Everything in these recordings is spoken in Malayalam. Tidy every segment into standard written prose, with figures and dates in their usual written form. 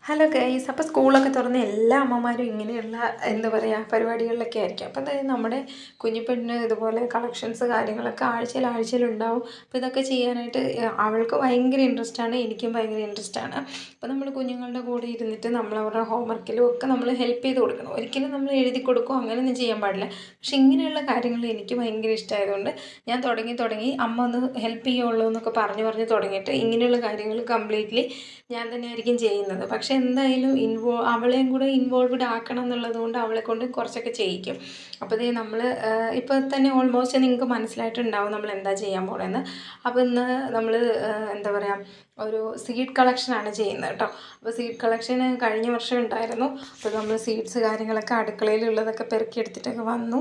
ഹലോ ഗൈസ്, അപ്പോൾ സ്കൂളൊക്കെ തുറന്ന് എല്ലാ അമ്മമാരും ഇങ്ങനെയുള്ള എന്താ പറയുക പരിപാടികളിലൊക്കെ ആയിരിക്കും. അപ്പോൾ അതായത് നമ്മുടെ കുഞ്ഞിപ്പെണ്ണിന് ഇതുപോലെ കളക്ഷൻസ് കാര്യങ്ങളൊക്കെ ആഴ്ചയിലുണ്ടാവും. അപ്പോൾ ഇതൊക്കെ ചെയ്യാനായിട്ട് അവൾക്ക് ഭയങ്കര ഇൻട്രസ്റ്റാണ്, എനിക്കും ഭയങ്കര ഇൻട്രസ്റ്റാണ്. അപ്പോൾ നമ്മൾ കുഞ്ഞുങ്ങളുടെ കൂടെ ഇരുന്നിട്ട് നമ്മൾ അവരുടെ ഹോംവർക്കിലും ഒക്കെ നമ്മൾ ഹെൽപ്പ് ചെയ്ത് കൊടുക്കണം. ഒരിക്കലും നമ്മൾ എഴുതി കൊടുക്കുകയോ അങ്ങനെയൊന്നും ചെയ്യാൻ പാടില്ല. പക്ഷെ ഇങ്ങനെയുള്ള കാര്യങ്ങൾ എനിക്ക് ഭയങ്കര ഇഷ്ടമായതുകൊണ്ട് ഞാൻ തുടങ്ങി അമ്മ ഒന്ന് ഹെൽപ്പ് ചെയ്യുള്ളൂ എന്നൊക്കെ പറഞ്ഞ് തുടങ്ങിയിട്ട് ഇങ്ങനെയുള്ള കാര്യങ്ങൾ കംപ്ലീറ്റ്ലി ഞാൻ തന്നെയായിരിക്കും ചെയ്യുന്നത്. പക്ഷെ എന്തായാലും അവളെയും കൂടെ ഇൻവോൾവ്ഡ് ആക്കണം എന്നുള്ളത് കൊണ്ട് അവളെ കൊണ്ട് കുറച്ചൊക്കെ ചെയ്യിക്കും. അപ്പോൾ ഇതേ നമ്മൾ ഇപ്പോൾ തന്നെ ഓൾമോസ്റ്റ് നിങ്ങൾക്ക് മനസ്സിലായിട്ടുണ്ടാവും നമ്മൾ എന്താ ചെയ്യാൻ പോകണമെന്ന്. അപ്പോൾ ഇന്ന് നമ്മൾ എന്താ പറയുക ഒരു സീഡ് കളക്ഷനാണ് ചെയ്യുന്നത് കേട്ടോ. അപ്പോൾ സീഡ് കളക്ഷൻ കഴിഞ്ഞ വർഷം ഉണ്ടായിരുന്നു. അപ്പോൾ നമ്മൾ സീഡ്സ് കാര്യങ്ങളൊക്കെ അടുക്കളയിലുള്ളതൊക്കെ പെറുക്കിയെടുത്തിട്ടൊക്കെ വന്നു.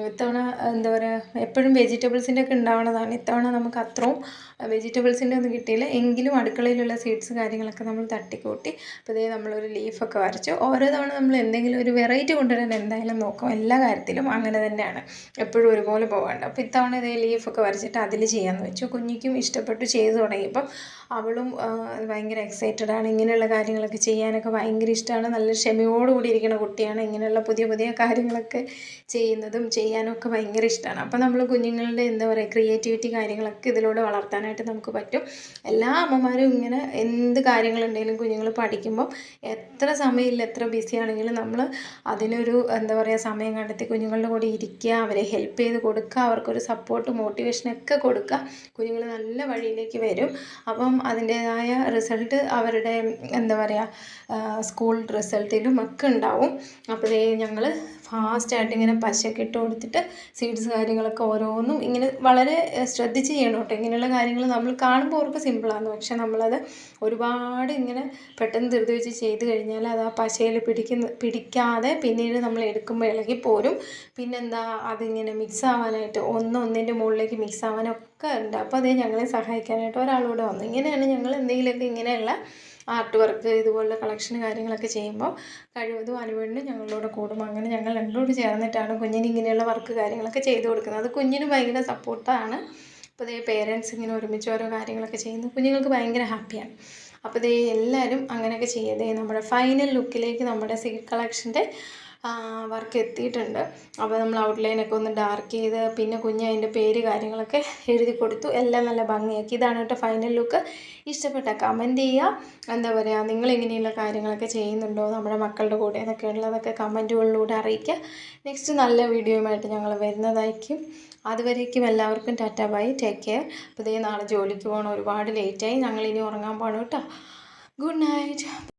ഇത്തവണ എന്താ പറയുക എപ്പോഴും വെജിറ്റബിൾസിൻ്റെ ഒക്കെ ഉണ്ടാവുന്നതാണ്. ഇത്തവണ നമുക്ക് അത്രയും വെജിറ്റബിൾസിൻ്റെ ഒന്നും കിട്ടിയില്ല. എങ്കിലും അടുക്കളയിലുള്ള സീഡ്സ് കാര്യങ്ങളൊക്കെ നമ്മൾ തട്ടിക്കൂട്ടി. അപ്പോൾ ഇതേ നമ്മളൊരു ലീഫൊക്കെ വരച്ചു. ഓരോ തവണ നമ്മൾ എന്തെങ്കിലും ഒരു വെറൈറ്റി കൊണ്ടുവരാൻ എന്തായാലും നോക്കും. എല്ലാ കാര്യത്തിലും അങ്ങനെ തന്നെയാണ്, എപ്പോഴും ഒരുപോലെ പോകാണ്ട്. അപ്പോൾ ഇത്തവണ ഇതേ ലീഫൊക്കെ വരച്ചിട്ട് അതിൽ ചെയ്യാമെന്ന് വെച്ചു. കുഞ്ഞിക്കും ഇഷ്ടപ്പെട്ടു, ചെയ്തു തുടങ്ങിയപ്പം അവളും ഭയങ്കര എക്സൈറ്റഡാണ്. ഇങ്ങനെയുള്ള കാര്യങ്ങളൊക്കെ ചെയ്യാനൊക്കെ ഭയങ്കര ഇഷ്ടമാണ്. നല്ല ക്ഷമയോടുകൂടി ഇരിക്കുന്ന കുട്ടിയാണ്. ഇങ്ങനെയുള്ള പുതിയ കാര്യങ്ങളൊക്കെ ചെയ്യുന്നതും ചെയ്യാനൊക്കെ ഭയങ്കര ഇഷ്ടമാണ്. അപ്പോൾ നമ്മൾ കുഞ്ഞുങ്ങളുടെ എന്താ പറയുക ക്രിയേറ്റിവിറ്റി കാര്യങ്ങളൊക്കെ ഇതിലൂടെ വളർത്താനായിട്ട് നമുക്ക് പറ്റും. എല്ലാ അമ്മമാരും ഇങ്ങനെ എന്ത് കാര്യങ്ങളുണ്ടെങ്കിലും കുഞ്ഞുങ്ങൾ പഠിക്കുമ്പോൾ എത്ര സമയമില്ല, എത്ര ബിസി ആണെങ്കിലും നമ്മൾ അതിനൊരു എന്താ പറയുക സമയം കണ്ടെത്തി കുഞ്ഞുങ്ങളുടെ കൂടെ ഇരിക്കുക, അവരെ ഹെൽപ്പ് ചെയ്ത് കൊടുക്കുക, അവർക്കൊരു സപ്പോർട്ട് മോട്ടിവേഷനൊക്കെ കൊടുക്കുക. കുഞ്ഞുങ്ങൾ നല്ല വഴിയിലേക്ക് വരും. അപ്പം അതിൻ്റേതായ റിസൾട്ട് അവരുടെ എന്താ പറയുക സ്കൂൾ റിസൾട്ടിലും ഒക്കെ ഉണ്ടാവും. അപ്പോൾ ഞങ്ങൾ ഫാസ്റ്റായിട്ട് ഇങ്ങനെ പശയൊക്കെ ഇട്ട് കൊടുത്തിട്ട് സീഡ്സ് കാര്യങ്ങളൊക്കെ ഓരോന്നും ഇങ്ങനെ വളരെ ശ്രദ്ധിച്ച് ചെയ്യണം കേട്ടോ. ഇങ്ങനെയുള്ള കാര്യങ്ങൾ നമ്മൾ കാണുമ്പോൾ അവർക്ക് സിമ്പിളാണ്, പക്ഷെ നമ്മളത് ഒരുപാട് ഇങ്ങനെ പെട്ടെന്ന് ധൃതി വെച്ച് ചെയ്ത് കഴിഞ്ഞാൽ അത് ആ പശയിൽ പിടിക്കാതെ പിന്നീട് നമ്മൾ എടുക്കുമ്പോൾ ഇളകിപ്പോരും. പിന്നെന്താ അതിങ്ങനെ മിക്സ് ആവാനായിട്ട് ഒന്നിൻ്റെ മുകളിലേക്ക് മിക്സ് ആവാനൊക്കെ ഉണ്ട്. അപ്പോൾ അതേ ഞങ്ങളെ സഹായിക്കാനായിട്ട് ഒരാളൂടെ വന്നു. ഇങ്ങനെയാണ് ഞങ്ങൾ എന്തെങ്കിലുമൊക്കെ ഇങ്ങനെയുള്ള ആർട്ട് വർക്ക് ഇതുപോലുള്ള കളക്ഷൻ കാര്യങ്ങളൊക്കെ ചെയ്യുമ്പോൾ കഴിവതും അനുവേണ്ടി ഞങ്ങളോട് കൂടും. അങ്ങനെ ഞങ്ങൾ രണ്ടോട് ചേർന്നിട്ടാണ് കുഞ്ഞിന് ഇങ്ങനെയുള്ള വർക്ക് കാര്യങ്ങളൊക്കെ ചെയ്തു കൊടുക്കുന്നത്. അത് കുഞ്ഞിന് ഭയങ്കര സപ്പോർട്ടാണ്. അപ്പോൾ ഇതേ പേരൻസ് ഇങ്ങനെ ഒരുമിച്ച് ഓരോ കാര്യങ്ങളൊക്കെ ചെയ്യുന്നു, കുഞ്ഞുങ്ങൾക്ക് ഭയങ്കര ഹാപ്പിയാണ്. അപ്പോൾ ഇതേ എല്ലാവരും അങ്ങനെയൊക്കെ ചെയ്തേ. നമ്മുടെ ഫൈനൽ ലുക്കിലേക്ക് നമ്മുടെ സീഡ് കളക്ഷൻ്റെ വർക്ക് എത്തിയിട്ടുണ്ട്. അപ്പോൾ നമ്മൾ ഔട്ട്ലൈനൊക്കെ ഒന്ന് ഡാർക്ക് ചെയ്ത് പിന്നെ കുഞ്ഞ് അതിൻ്റെ പേര് കാര്യങ്ങളൊക്കെ എഴുതി കൊടുത്തു. എല്ലാം നല്ല ഭംഗിയാക്കി. ഇതാണ് കേട്ടോ ഫൈനൽ ലുക്ക്. ഇഷ്ടപ്പെട്ട കമൻറ്റ് ചെയ്യുക. എന്താ പറയുക നിങ്ങൾ ഇങ്ങനെയുള്ള കാര്യങ്ങളൊക്കെ ചെയ്യുന്നുണ്ടോ നമ്മുടെ മക്കളുടെ കൂടെ എന്നൊക്കെ ഉള്ളതൊക്കെ കമൻറ്റുകളിലൂടെ അറിയിക്കുക. നെക്സ്റ്റ് നല്ല വീഡിയോയുമായിട്ട് ഞങ്ങൾ വരുന്നതായിരിക്കും. അതുവരേക്കും എല്ലാവർക്കും ടാറ്റ ബൈ, ടേക്ക് കെയർ. അപ്പോൾ ഇതേ നാളെ ജോലിക്ക് പോകണം, ഒരുപാട് ലേറ്റായി, ഞങ്ങളിനി ഉറങ്ങാൻ പോകണം കേട്ടോ. Good night.